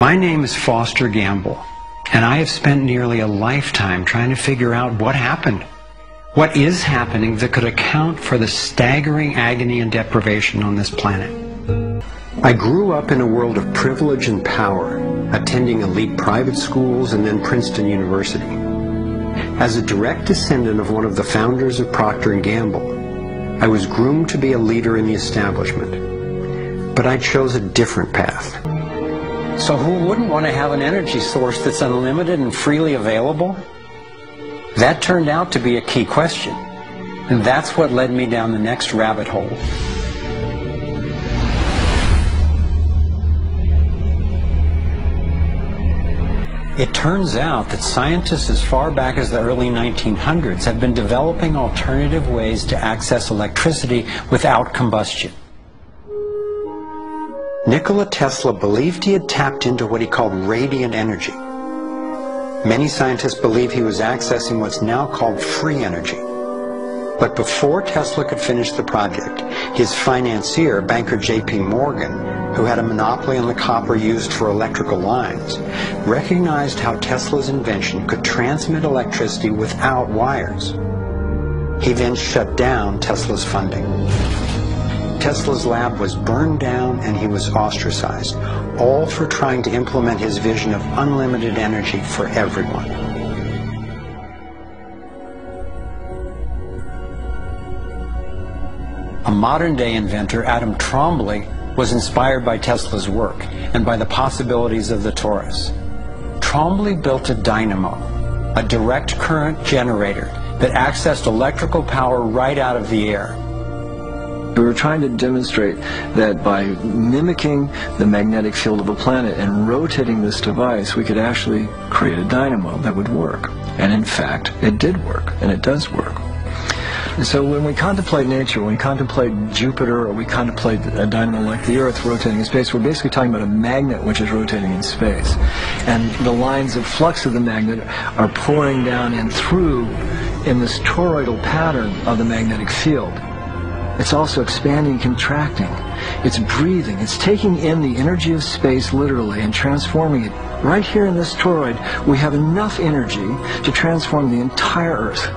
My name is Foster Gamble, and I have spent nearly a lifetime trying to figure out what happened. What is happening that could account for the staggering agony and deprivation on this planet? I grew up in a world of privilege and power, attending elite private schools and then Princeton University. As a direct descendant of one of the founders of Procter & Gamble, I was groomed to be a leader in the establishment. But I chose a different path. So who wouldn't want to have an energy source that's unlimited and freely available? That turned out to be a key question, and that's what led me down the next rabbit hole. It turns out that scientists as far back as the early 1900s have been developing alternative ways to access electricity without combustion. Nikola Tesla believed he had tapped into what he called radiant energy. Many scientists believe he was accessing what's now called free energy. But before Tesla could finish the project, his financier, banker J.P. Morgan, who had a monopoly on the copper used for electrical lines, recognized how Tesla's invention could transmit electricity without wires. He then shut down Tesla's funding. Tesla's lab was burned down and he was ostracized, all for trying to implement his vision of unlimited energy for everyone. A modern-day inventor, Adam Trombley, was inspired by Tesla's work and by the possibilities of the torus. Trombley built a dynamo, a direct current generator that accessed electrical power right out of the air. We were trying to demonstrate that by mimicking the magnetic field of a planet and rotating this device, we could actually create a dynamo that would work. And in fact, it did work, and it does work. And so when we contemplate nature, when we contemplate Jupiter, or we contemplate a dynamo like the Earth rotating in space, we're basically talking about a magnet which is rotating in space. And the lines of flux of the magnet are pouring down and through in this toroidal pattern of the magnetic field. It's also expanding and contracting. It's breathing. It's taking in the energy of space literally and transforming it. Right here in this toroid, we have enough energy to transform the entire Earth.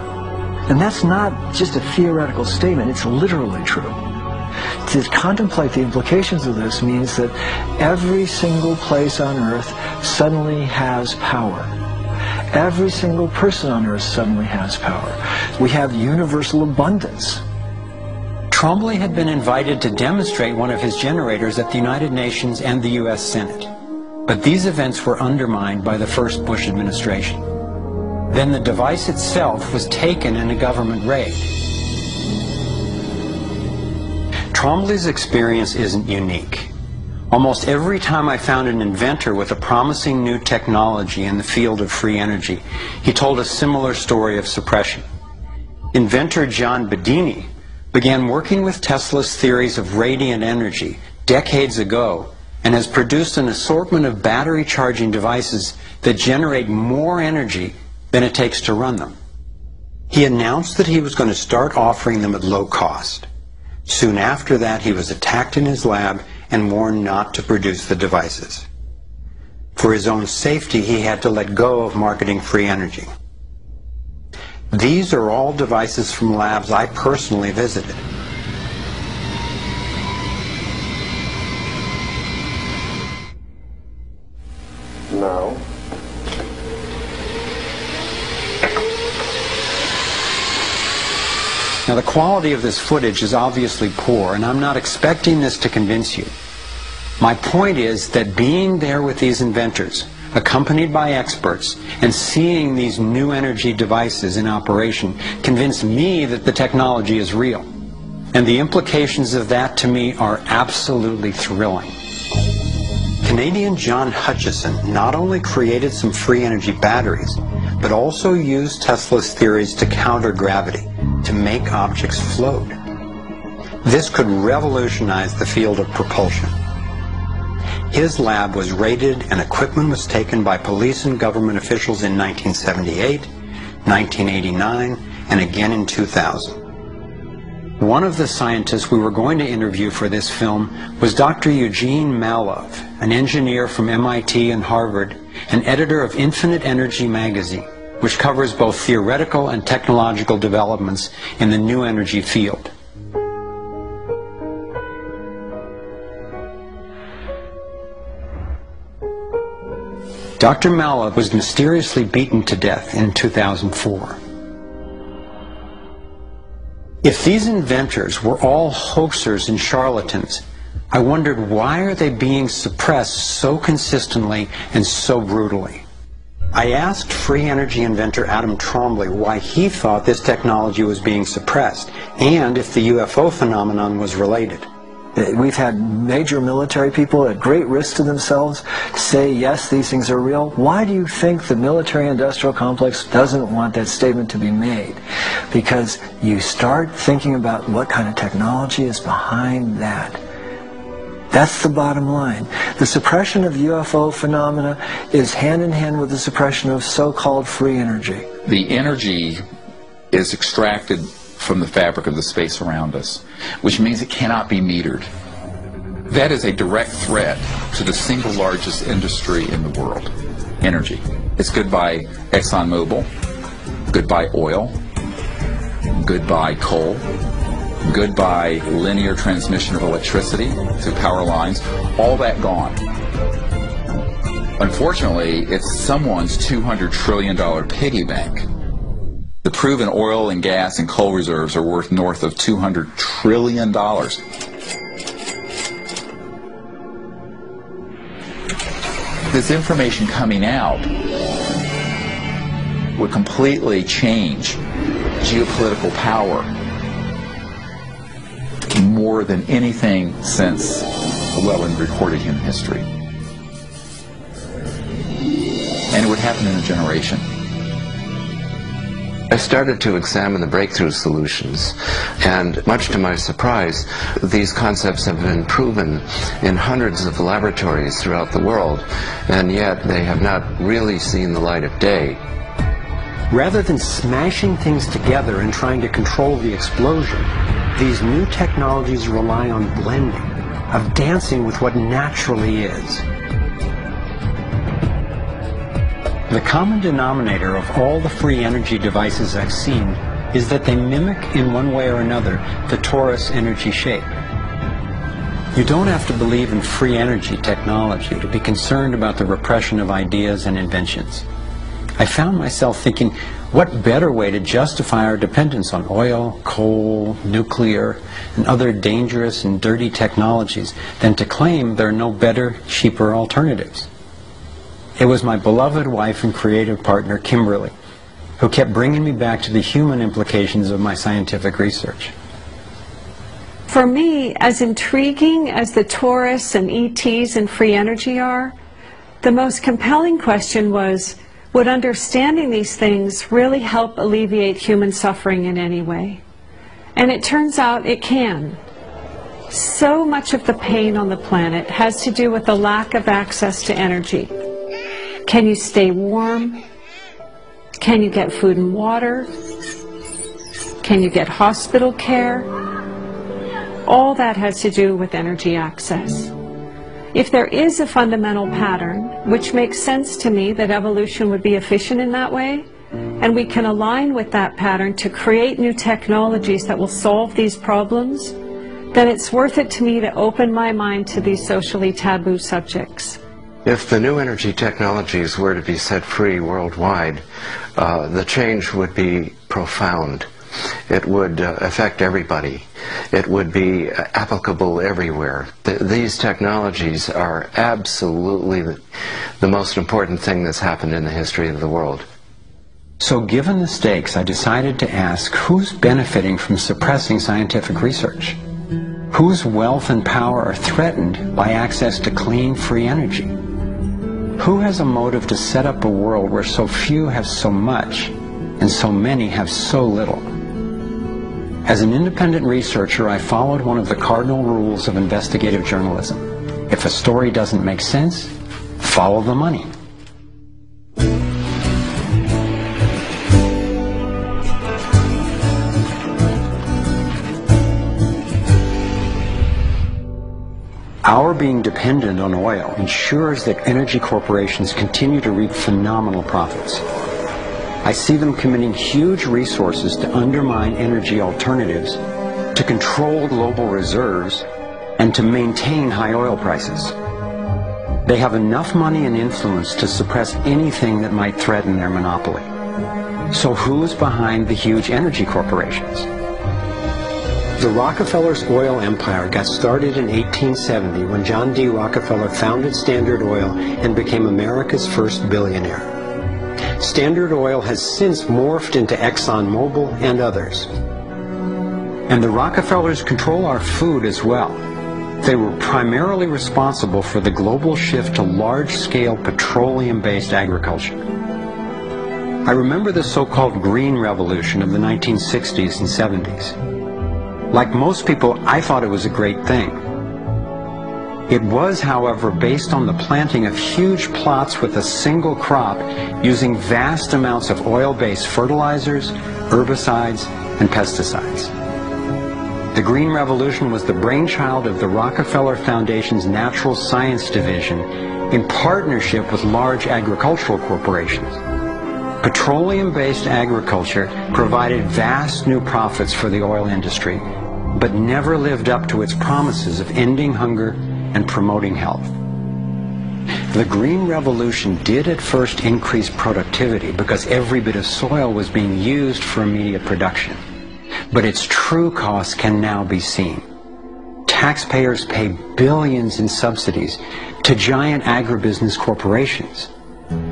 And that's not just a theoretical statement, it's literally true. To contemplate the implications of this means that every single place on Earth suddenly has power. Every single person on Earth suddenly has power. We have universal abundance. Trombley had been invited to demonstrate one of his generators at the United Nations and the U.S. Senate. But these events were undermined by the first Bush administration. Then the device itself was taken in a government raid. Trombley's experience isn't unique. Almost every time I found an inventor with a promising new technology in the field of free energy, he told a similar story of suppression. Inventor John Bedini began working with Tesla's theories of radiant energy decades ago and has produced an assortment of battery charging devices that generate more energy than it takes to run them. He announced that he was going to start offering them at low cost. Soon after that, he was attacked in his lab and warned not to produce the devices. For his own safety, he had to let go of marketing free energy. These are all devices from labs I personally visited. No. Now, the quality of this footage is obviously poor, and I'm not expecting this to convince you. My point is that being there with these inventors, accompanied by experts, and seeing these new energy devices in operation convinced me that the technology is real. And the implications of that to me are absolutely thrilling. Canadian John Hutchison not only created some free energy batteries, but also used Tesla's theories to counter gravity, to make objects float. This could revolutionize the field of propulsion. His lab was raided and equipment was taken by police and government officials in 1978, 1989, and again in 2000. One of the scientists we were going to interview for this film was Dr. Eugene Malov, an engineer from MIT and Harvard, and editor of Infinite Energy magazine, which covers both theoretical and technological developments in the new energy field. Dr. Malov was mysteriously beaten to death in 2004. If these inventors were all hoaxers and charlatans, I wondered, why are they being suppressed so consistently and so brutally? I asked free energy inventor Adam Trombley why he thought this technology was being suppressed, and if the UFO phenomenon was related. We've had major military people at great risk to themselves say, yes, these things are real. Why do you think the military-industrial complex doesn't want that statement to be made? Because you start thinking about what kind of technology is behind that. That's the bottom line. The suppression of UFO phenomena is hand in hand with the suppression of so-called free energy. The energy is extracted from the fabric of the space around us, which means it cannot be metered. That is a direct threat to the single largest industry in the world, energy. It's goodbye ExxonMobil, goodbye oil, goodbye coal, goodbye linear transmission of electricity through power lines, all that gone. Unfortunately, it's someone's $200 trillion piggy bank. The proven oil and gas and coal reserves are worth north of $200 trillion. This information coming out would completely change geopolitical power more than anything since, well, in recorded human history. And it would happen in a generation. I started to examine the breakthrough solutions, and much to my surprise, these concepts have been proven in hundreds of laboratories throughout the world, and yet they have not really seen the light of day. Rather than smashing things together and trying to control the explosion, these new technologies rely on blending, of dancing with what naturally is. The common denominator of all the free energy devices I've seen is that they mimic in one way or another the torus energy shape. You don't have to believe in free energy technology to be concerned about the repression of ideas and inventions. I found myself thinking, what better way to justify our dependence on oil, coal, nuclear, and other dangerous and dirty technologies than to claim there are no better, cheaper alternatives? It was my beloved wife and creative partner, Kimberly, who kept bringing me back to the human implications of my scientific research. For me, as intriguing as the torus and ETs and free energy are, the most compelling question was, would understanding these things really help alleviate human suffering in any way? And it turns out it can. So much of the pain on the planet has to do with the lack of access to energy. Can you stay warm? Can you get food and water? Can you get hospital care? All that has to do with energy access. If there is a fundamental pattern, which makes sense to me that evolution would be efficient in that way, and we can align with that pattern to create new technologies that will solve these problems, then it's worth it to me to open my mind to these socially taboo subjects. If the new energy technologies were to be set free worldwide, the change would be profound. It would affect everybody. It would be applicable everywhere. These technologies are absolutely the most important thing that's happened in the history of the world. So given the stakes, I decided to ask, who's benefiting from suppressing scientific research? Whose wealth and power are threatened by access to clean, free energy? Who has a motive to set up a world where so few have so much and so many have so little? As an independent researcher, I followed one of the cardinal rules of investigative journalism. If a story doesn't make sense, follow the money. Our being dependent on oil ensures that energy corporations continue to reap phenomenal profits. I see them committing huge resources to undermine energy alternatives, to control global reserves, and to maintain high oil prices. They have enough money and influence to suppress anything that might threaten their monopoly. So who's behind the huge energy corporations? The Rockefellers' oil empire got started in 1870 when John D. Rockefeller founded Standard Oil and became America's first billionaire. Standard Oil has since morphed into ExxonMobil and others. And the Rockefellers control our food as well. They were primarily responsible for the global shift to large-scale petroleum-based agriculture. I remember the so-called Green Revolution of the 1960s and 70s. Like most people, I thought it was a great thing. It was, however, based on the planting of huge plots with a single crop using vast amounts of oil-based fertilizers, herbicides, and pesticides. The Green Revolution was the brainchild of the Rockefeller Foundation's Natural Science Division in partnership with large agricultural corporations. Petroleum-based agriculture provided vast new profits for the oil industry, but never lived up to its promises of ending hunger and promoting health. The Green Revolution did at first increase productivity because every bit of soil was being used for immediate production. But its true costs can now be seen. Taxpayers pay billions in subsidies to giant agribusiness corporations.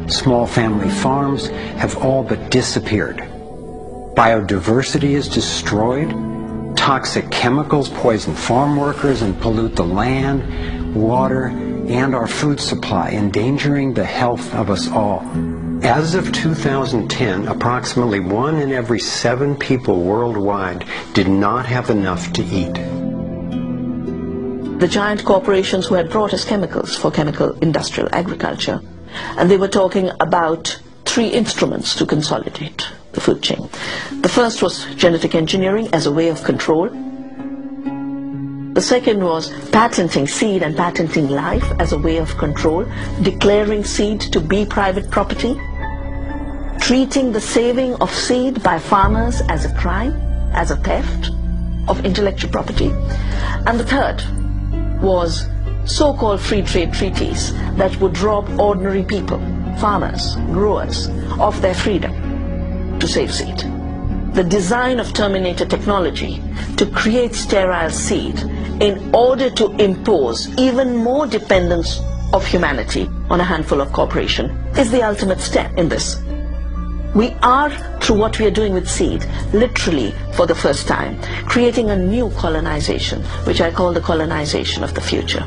Small family farms have all but disappeared. Biodiversity is destroyed. Toxic chemicals poison farm workers and pollute the land, water, and our food supply, endangering the health of us all. As of 2010, approximately 1 in every 7 people worldwide did not have enough to eat. The giant corporations who had brought us chemicals for chemical industrial agriculture, and they were talking about 3 instruments to consolidate the food chain. The first was genetic engineering as a way of control. The second was patenting seed and patenting life as a way of control, declaring seed to be private property, treating the saving of seed by farmers as a crime, as a theft of intellectual property. And the third was so-called free trade treaties that would rob ordinary people, farmers, growers, of their freedom to save seed. The design of Terminator technology to create sterile seed in order to impose even more dependence of humanity on a handful of corporations is the ultimate step in this. We are, through what we are doing with seed, literally for the first time, creating a new colonization, which I call the colonization of the future.